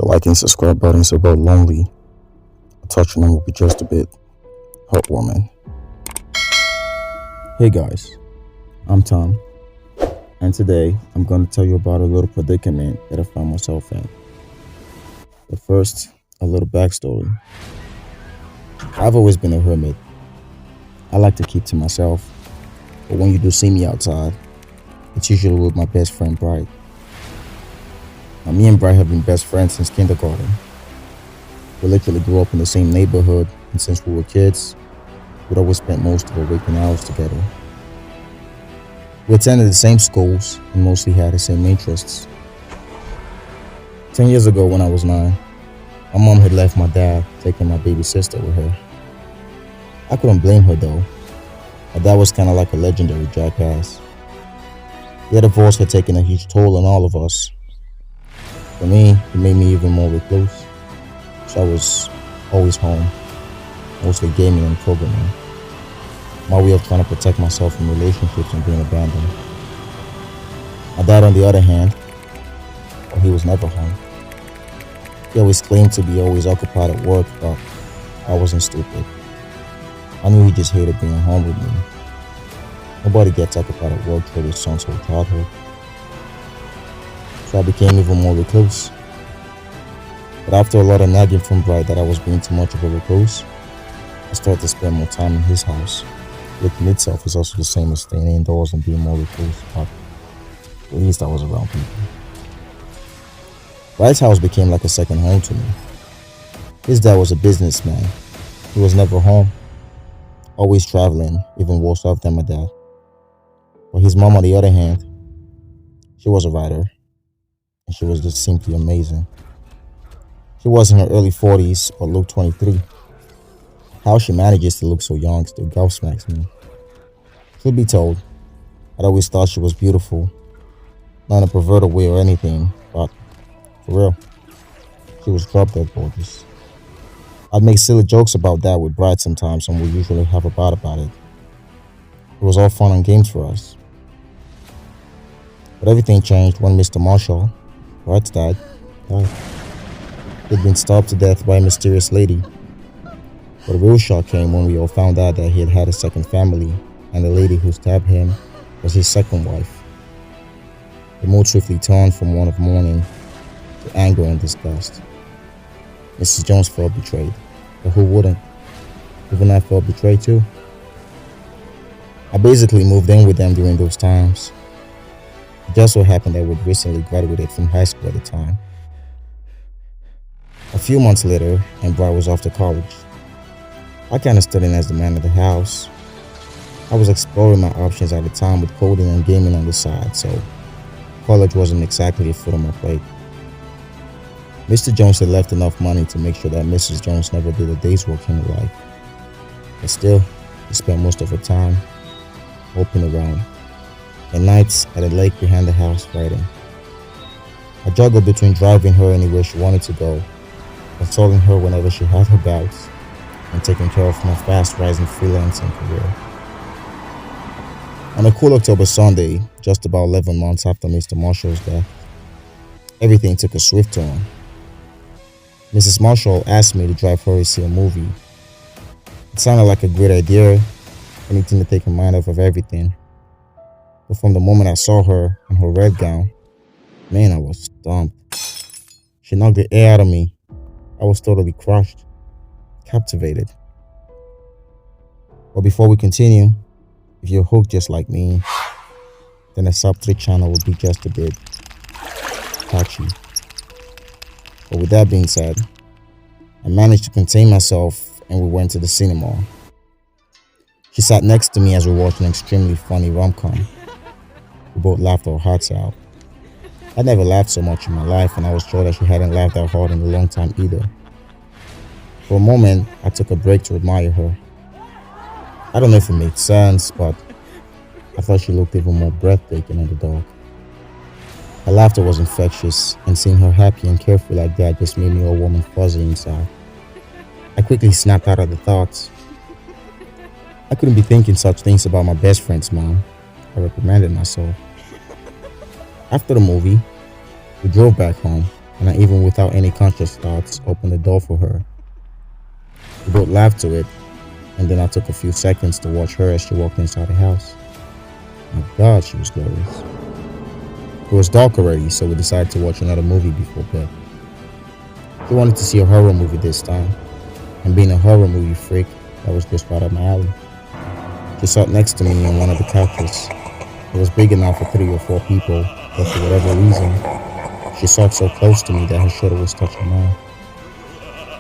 The like and subscribe buttons are both lonely. Touching them will be just a bit heartwarming. Hey guys, I'm Tom, and today I'm going to tell you about a little predicament that I found myself in. But first, a little backstory. I've always been a hermit. I like to keep to myself, but when you do see me outside, it's usually with my best friend Bright. Now, me and Bright have been best friends since kindergarten. We literally grew up in the same neighborhood, and since we were kids, we'd always spent most of our waking hours together. We attended the same schools and mostly had the same interests. 10 years ago, when I was 9, my mom had left my dad, taking my baby sister with her. I couldn't blame her though. My dad was kind of like a legendary jackass. The divorce had taken a huge toll on all of us. For me, it made me even more recluse. So I was always home, mostly gaming and programming. My way of trying to protect myself from relationships and being abandoned. My dad, on the other hand, well, he was never home. He always claimed to be always occupied at work, but I wasn't stupid. I knew he just hated being home with me. Nobody gets occupied at work through their son's whole childhood. So I became even more recluse. But after a lot of nagging from Bright that I was being too much of a recluse, I started to spend more time in his house, which in itself is also the same as staying indoors and being more recluse, but at least I was around people. Bright's house became like a second home to me. His dad was a businessman. He was never home, always traveling, even worse off than my dad. But his mom, on the other hand, she was a writer, and she was just simply amazing. She was in her early 40s, but looked 23. How she manages to look so young still gobsmacks me. Truth be told, I'd always thought she was beautiful. Not in a perverted way or anything, but for real, she was drop dead gorgeous. I'd make silly jokes about that with Brad sometimes, and we usually have a bout about it. It was all fun and games for us. But everything changed when Mr. Marshall, Brad's dad, died. He'd been stabbed to death by a mysterious lady. But the real shock came when we all found out that he had had a second family, and the lady who stabbed him was his second wife. The mood swiftly turned from one of mourning to anger and disgust. Mrs. Jones felt betrayed, but who wouldn't? Even I felt betrayed too. I basically moved in with them during those times. It just so happened that we'd recently graduated from high school at the time. A few months later, and Bright was off to college. I kind of stood in as the man of the house. I was exploring my options at the time with coding and gaming on the side, so college wasn't exactly a foot on my plate. Mr. Jones had left enough money to make sure that Mrs. Jones never did a day's work in her life. But still, he spent most of her time moping around, and nights at a lake behind the house writing. I juggled between driving her anywhere she wanted to go, consoling her whenever she had her bouts, and taking care of my fast-rising freelancing career. On a cool October Sunday, just about 11 months after Mr. Marshall's death, everything took a swift turn. Mrs. Marshall asked me to drive her to see a movie. It sounded like a great idea, anything to take her mind off of everything. But from the moment I saw her in her red gown, man, I was stumped. She knocked the air out of me. I was totally crushed, captivated. But before we continue, if you're hooked just like me, then a sub to the channel would be just a bit touchy. But with that being said, I managed to contain myself and we went to the cinema. She sat next to me as we watched an extremely funny rom-com. We both laughed our hearts out. I'd never laughed so much in my life, and I was sure that she hadn't laughed that hard in a long time either. For a moment, I took a break to admire her. I don't know if it made sense, but I thought she looked even more breathtaking in the dark. Her laughter was infectious, and seeing her happy and carefree like that just made me all warm and fuzzy inside. I quickly snapped out of the thoughts. I couldn't be thinking such things about my best friend's mom. I reprimanded myself. After the movie, we drove back home. and I, even without any conscious thoughts, opened the door for her. We both laughed to it, and then I took a few seconds to watch her as she walked inside the house. My God, she was glorious. It was dark already, so we decided to watch another movie before bed. She wanted to see a horror movie this time, and being a horror movie freak, that was just right up my alley. She sat next to me on one of the couches. It was big enough for 3 or 4 people, but for whatever reason, she sat so close to me that her shoulder was touching mine.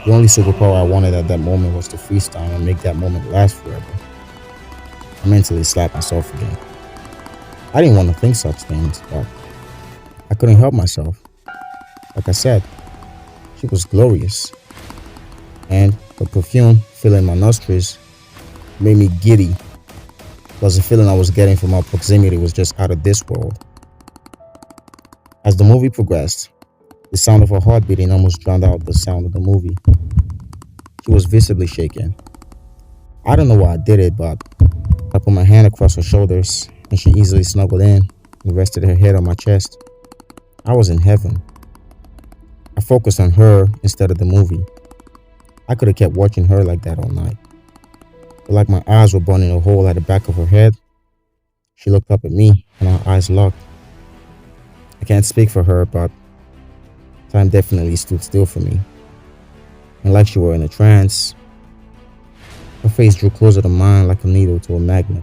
The only superpower I wanted at that moment was to freeze time and make that moment last forever. I mentally slapped myself again. I didn't want to think such things, but I couldn't help myself. Like I said, she was glorious, and the perfume filling my nostrils made me giddy, plus the feeling I was getting from our proximity was just out of this world. As the movie progressed, the sound of her heart beating almost drowned out the sound of the movie. She was visibly shaken. I don't know why I did it, but I put my hand across her shoulders and she easily snuggled in and rested her head on my chest. I was in heaven. I focused on her instead of the movie. I could have kept watching her like that all night. But like my eyes were burning a hole at the back of her head, she looked up at me and our eyes locked. I can't speak for her, but time definitely stood still for me. And like she were in a trance, her face drew closer to mine like a needle to a magnet.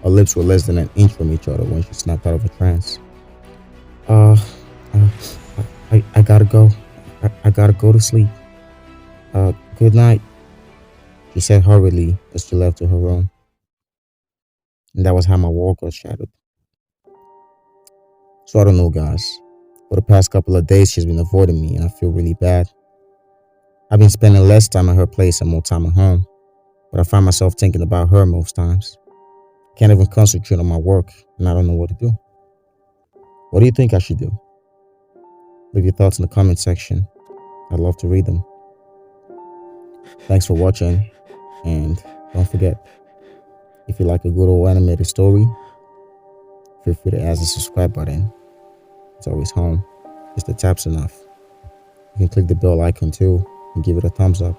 Our lips were less than an inch from each other when she snapped out of a trance. Uh, uh I gotta go. I gotta go to sleep. Good night, she said hurriedly as she left to her room. And that was how my world got shattered. So I don't know, guys. For the past couple of days, she's been avoiding me and I feel really bad. I've been spending less time at her place and more time at home, but I find myself thinking about her most times. Can't even concentrate on my work and I don't know what to do. What do you think I should do? Leave your thoughts in the comment section. I'd love to read them. Thanks for watching, and don't forget, if you like a good old animated story, feel free to add the subscribe button. It's always home. Just a tap's enough. You can click the bell icon too and give it a thumbs up.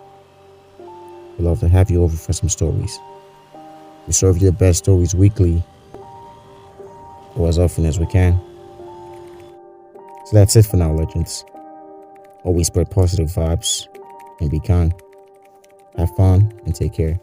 We'd love to have you over for some stories. We serve you the best stories weekly or as often as we can. So that's it for now, legends. Always spread positive vibes and be kind. Have fun and take care.